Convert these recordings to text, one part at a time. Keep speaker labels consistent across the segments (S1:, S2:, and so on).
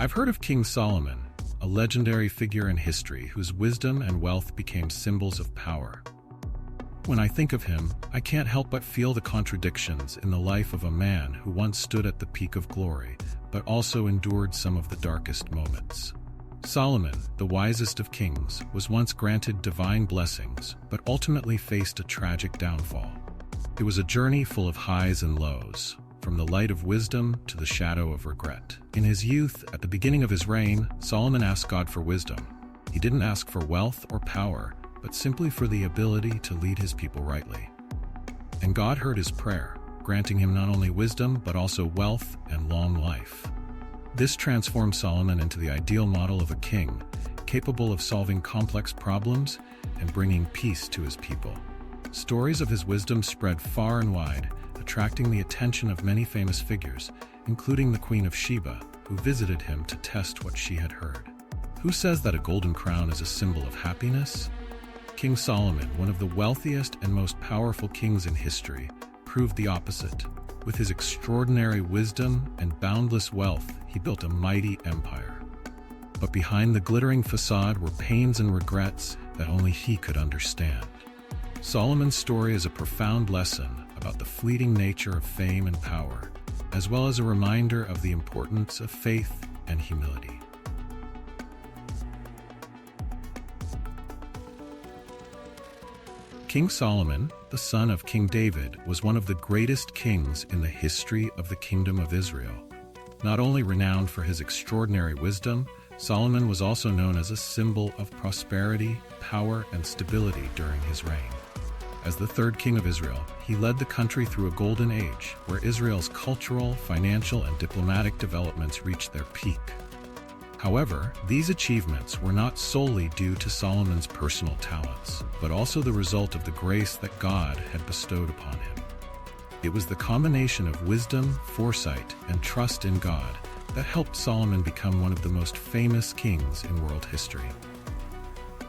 S1: I've heard of King Solomon, a legendary figure in history whose wisdom and wealth became symbols of power. When I think of him, I can't help but feel the contradictions in the life of a man who once stood at the peak of glory, but also endured some of the darkest moments. Solomon, the wisest of kings, was once granted divine blessings, but ultimately faced a tragic downfall. It was a journey full of highs and lows, from the light of wisdom to the shadow of regret. In his youth, at the beginning of his reign, Solomon asked God for wisdom. He didn't ask for wealth or power, but simply for the ability to lead his people rightly. And God heard his prayer, granting him not only wisdom but also wealth and long life. This transformed Solomon into the ideal model of a king, capable of solving complex problems and bringing peace to his people. Stories of his wisdom spread far and wide, attracting the attention of many famous figures, including the Queen of Sheba, who visited him to test what she had heard. Who says that a golden crown is a symbol of happiness? King Solomon, one of the wealthiest and most powerful kings in history, proved the opposite. With his extraordinary wisdom and boundless wealth, he built a mighty empire. But behind the glittering facade were pains and regrets that only he could understand. Solomon's story is a profound lesson about the fleeting nature of fame and power, as well as a reminder of the importance of faith and humility. King Solomon, the son of King David, was one of the greatest kings in the history of the Kingdom of Israel. Not only renowned for his extraordinary wisdom, Solomon was also known as a symbol of prosperity, power, and stability during his reign. As the third king of Israel, he led the country through a golden age, where Israel's cultural, financial, and diplomatic developments reached their peak. However, these achievements were not solely due to Solomon's personal talents, but also the result of the grace that God had bestowed upon him. It was the combination of wisdom, foresight, and trust in God that helped Solomon become one of the most famous kings in world history.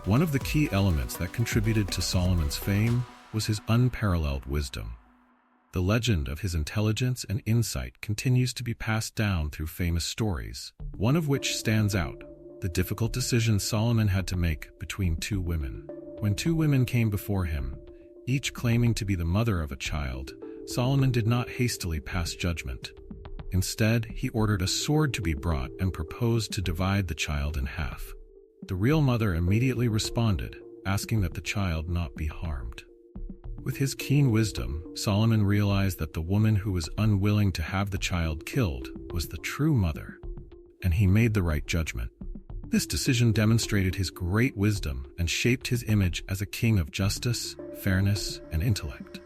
S1: One of the key elements that contributed to Solomon's fame was his unparalleled wisdom. The legend of his intelligence and insight continues to be passed down through famous stories, one of which stands out: the difficult decision Solomon had to make between two women. When two women came before him, each claiming to be the mother of a child, Solomon did not hastily pass judgment. Instead, he ordered a sword to be brought and proposed to divide the child in half. The real mother immediately responded, asking that the child not be harmed. With his keen wisdom, Solomon realized that the woman who was unwilling to have the child killed was the true mother, and he made the right judgment. This decision demonstrated his great wisdom and shaped his image as a king of justice, fairness, and intellect.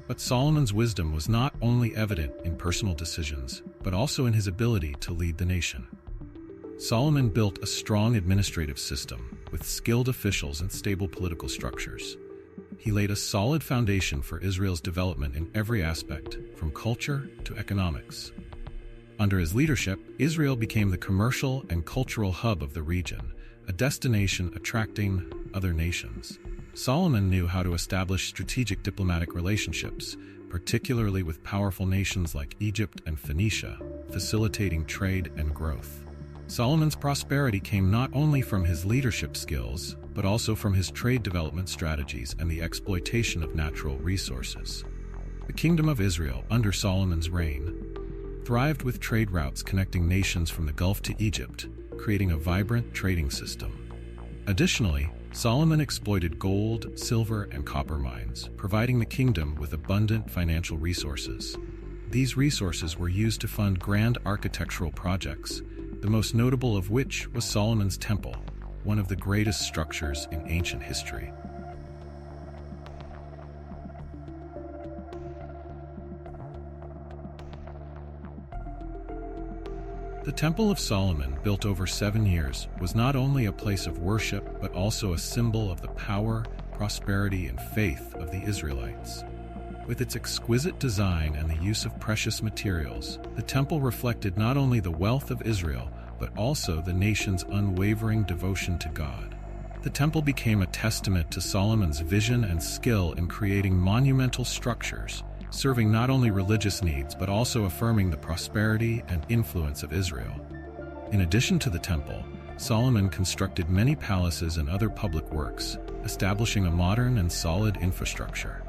S1: But Solomon's wisdom was not only evident in personal decisions, but also in his ability to lead the nation. Solomon built a strong administrative system with skilled officials and stable political structures. He laid a solid foundation for Israel's development in every aspect, from culture to economics. Under his leadership, Israel became the commercial and cultural hub of the region, a destination attracting other nations. Solomon knew how to establish strategic diplomatic relationships, particularly with powerful nations like Egypt and Phoenicia, facilitating trade and growth. Solomon's prosperity came not only from his leadership skills, but also from his trade development strategies and the exploitation of natural resources. The Kingdom of Israel, under Solomon's reign, thrived with trade routes connecting nations from the Gulf to Egypt, creating a vibrant trading system. Additionally, Solomon exploited gold, silver, and copper mines, providing the kingdom with abundant financial resources. These resources were used to fund grand architectural projects, the most notable of which was Solomon's Temple, one of the greatest structures in ancient history. The Temple of Solomon, built over 7 years, was not only a place of worship but also a symbol of the power, prosperity, and faith of the Israelites. With its exquisite design and the use of precious materials, the temple reflected not only the wealth of Israel but also the nation's unwavering devotion to God. The temple became a testament to Solomon's vision and skill in creating monumental structures, serving not only religious needs but also affirming the prosperity and influence of Israel. In addition to the temple, Solomon constructed many palaces and other public works, establishing a modern and solid infrastructure.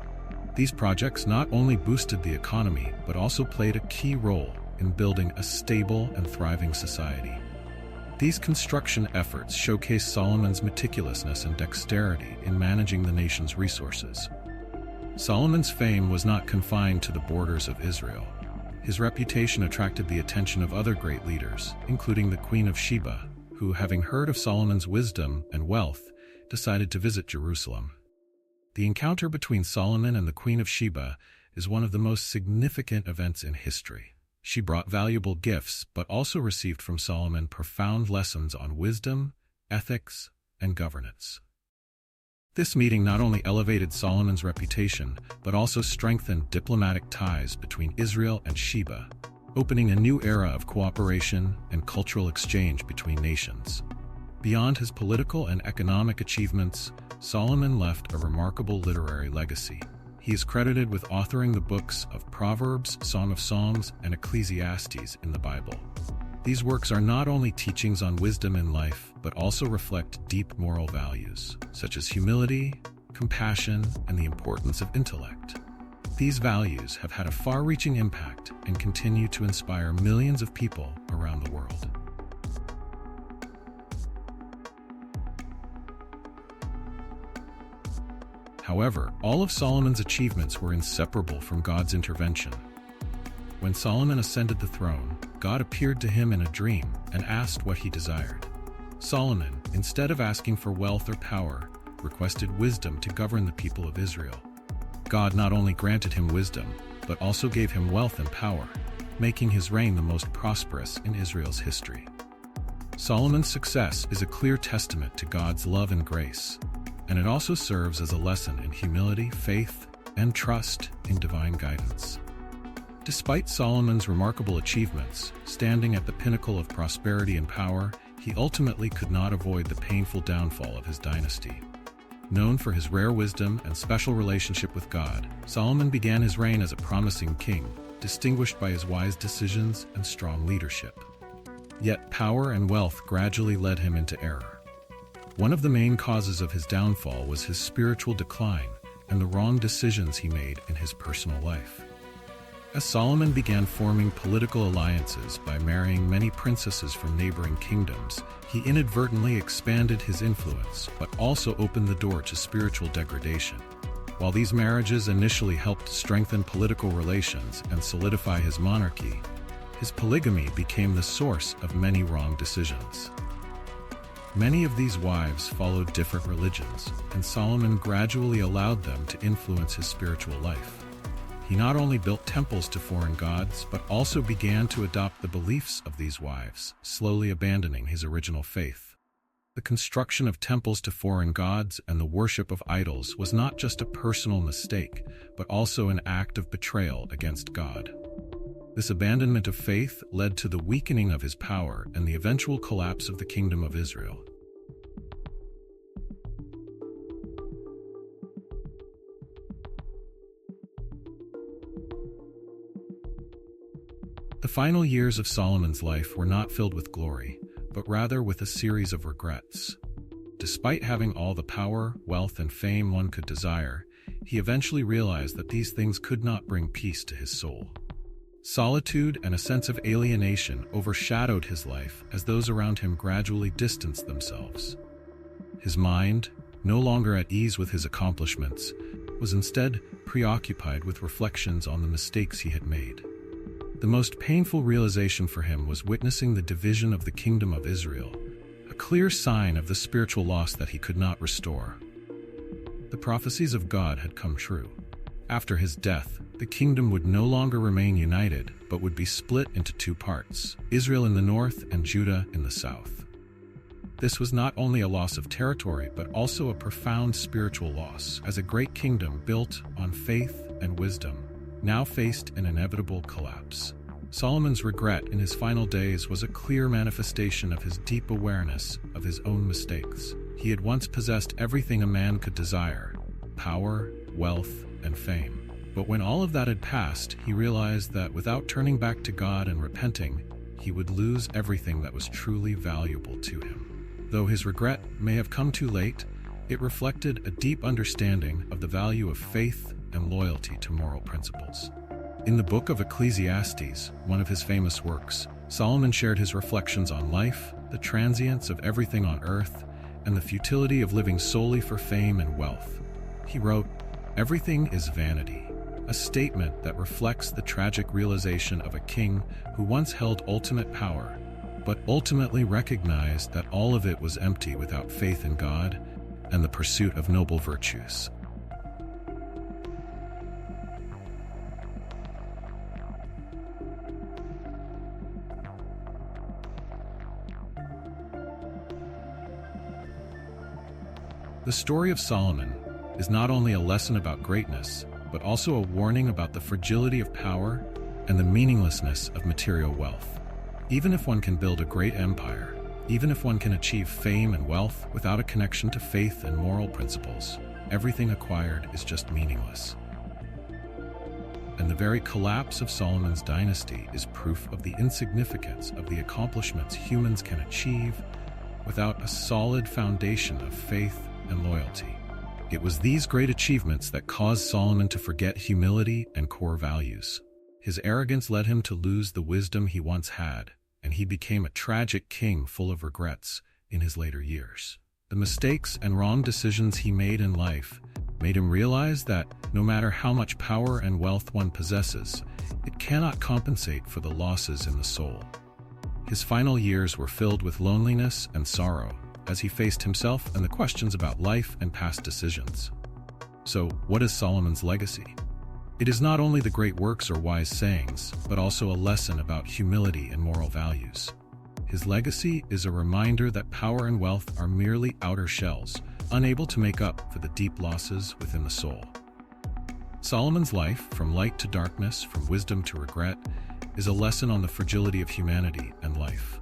S1: These projects not only boosted the economy, but also played a key role in building a stable and thriving society. These construction efforts showcase Solomon's meticulousness and dexterity in managing the nation's resources. Solomon's fame was not confined to the borders of Israel. His reputation attracted the attention of other great leaders, including the Queen of Sheba, who, having heard of Solomon's wisdom and wealth, decided to visit Jerusalem. The encounter between Solomon and the Queen of Sheba is one of the most significant events in history. She brought valuable gifts, but also received from Solomon profound lessons on wisdom, ethics, and governance. This meeting not only elevated Solomon's reputation, but also strengthened diplomatic ties between Israel and Sheba, opening a new era of cooperation and cultural exchange between nations. Beyond his political and economic achievements, Solomon left a remarkable literary legacy. He is credited with authoring the books of Proverbs, Song of Songs, and Ecclesiastes in the Bible. These works are not only teachings on wisdom in life, but also reflect deep moral values, such as humility, compassion, and the importance of intellect. These values have had a far-reaching impact and continue to inspire millions of people around the world. However, all of Solomon's achievements were inseparable from God's intervention. When Solomon ascended the throne, God appeared to him in a dream and asked what he desired. Solomon, instead of asking for wealth or power, requested wisdom to govern the people of Israel. God not only granted him wisdom, but also gave him wealth and power, making his reign the most prosperous in Israel's history. Solomon's success is a clear testament to God's love and grace, and it also serves as a lesson in humility, faith, and trust in divine guidance. Despite Solomon's remarkable achievements, standing at the pinnacle of prosperity and power, he ultimately could not avoid the painful downfall of his dynasty. Known for his rare wisdom and special relationship with God, Solomon began his reign as a promising king, distinguished by his wise decisions and strong leadership. Yet power and wealth gradually led him into error. One of the main causes of his downfall was his spiritual decline and the wrong decisions he made in his personal life. As Solomon began forming political alliances by marrying many princesses from neighboring kingdoms, he inadvertently expanded his influence, but also opened the door to spiritual degradation. While these marriages initially helped strengthen political relations and solidify his monarchy, his polygamy became the source of many wrong decisions. Many of these wives followed different religions, and Solomon gradually allowed them to influence his spiritual life. He not only built temples to foreign gods, but also began to adopt the beliefs of these wives, slowly abandoning his original faith. The construction of temples to foreign gods and the worship of idols was not just a personal mistake, but also an act of betrayal against God. This abandonment of faith led to the weakening of his power and the eventual collapse of the kingdom of Israel. The final years of Solomon's life were not filled with glory, but rather with a series of regrets. Despite having all the power, wealth, and fame one could desire, he eventually realized that these things could not bring peace to his soul. Solitude and a sense of alienation overshadowed his life as those around him gradually distanced themselves. His mind, no longer at ease with his accomplishments, was instead preoccupied with reflections on the mistakes he had made. The most painful realization for him was witnessing the division of the kingdom of Israel, a clear sign of the spiritual loss that he could not restore. The prophecies of God had come true. After his death, the kingdom would no longer remain united, but would be split into two parts, Israel in the north and Judah in the south. This was not only a loss of territory, but also a profound spiritual loss, as a great kingdom built on faith and wisdom now faced an inevitable collapse. Solomon's regret in his final days was a clear manifestation of his deep awareness of his own mistakes. He had once possessed everything a man could desire: power, wealth, and fame. But when all of that had passed, he realized that without turning back to God and repenting, he would lose everything that was truly valuable to him. Though his regret may have come too late, it reflected a deep understanding of the value of faith and loyalty to moral principles. In the book of Ecclesiastes, one of his famous works, Solomon shared his reflections on life, the transience of everything on earth, and the futility of living solely for fame and wealth. He wrote, "Everything is vanity," a statement that reflects the tragic realization of a king who once held ultimate power, but ultimately recognized that all of it was empty without faith in God and the pursuit of noble virtues. The story of Solomon is not only a lesson about greatness, but also a warning about the fragility of power and the meaninglessness of material wealth. Even if one can build a great empire, even if one can achieve fame and wealth without a connection to faith and moral principles, everything acquired is just meaningless. And the very collapse of Solomon's dynasty is proof of the insignificance of the accomplishments humans can achieve without a solid foundation of faith and loyalty. It was these great achievements that caused Solomon to forget humility and core values. His arrogance led him to lose the wisdom he once had, and he became a tragic king full of regrets in his later years. The mistakes and wrong decisions he made in life made him realize that no matter how much power and wealth one possesses, it cannot compensate for the losses in the soul. His final years were filled with loneliness and sorrow, as he faced himself and the questions about life and past decisions. So, what is Solomon's legacy? It is not only the great works or wise sayings, but also a lesson about humility and moral values. His legacy is a reminder that power and wealth are merely outer shells, unable to make up for the deep losses within the soul. Solomon's life, from light to darkness, from wisdom to regret, is a lesson on the fragility of humanity and life.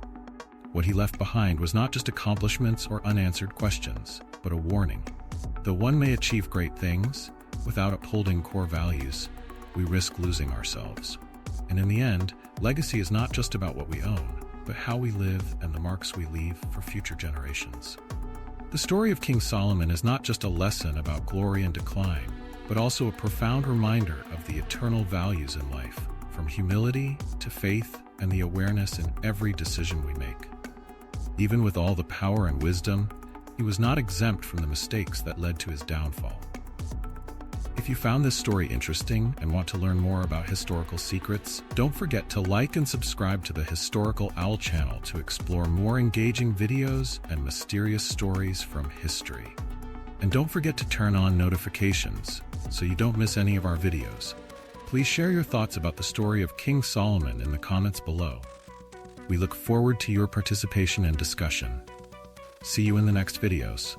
S1: What he left behind was not just accomplishments or unanswered questions, but a warning. Though one may achieve great things, without upholding core values, we risk losing ourselves. And in the end, legacy is not just about what we own, but how we live and the marks we leave for future generations. The story of King Solomon is not just a lesson about glory and decline, but also a profound reminder of the eternal values in life, from humility to faith and the awareness in every decision we make. Even with all the power and wisdom, he was not exempt from the mistakes that led to his downfall. If you found this story interesting and want to learn more about historical secrets, don't forget to like and subscribe to the Historical Owl channel to explore more engaging videos and mysterious stories from history. And don't forget to turn on notifications so you don't miss any of our videos. Please share your thoughts about the story of King Solomon in the comments below. We look forward to your participation and discussion. See you in the next videos.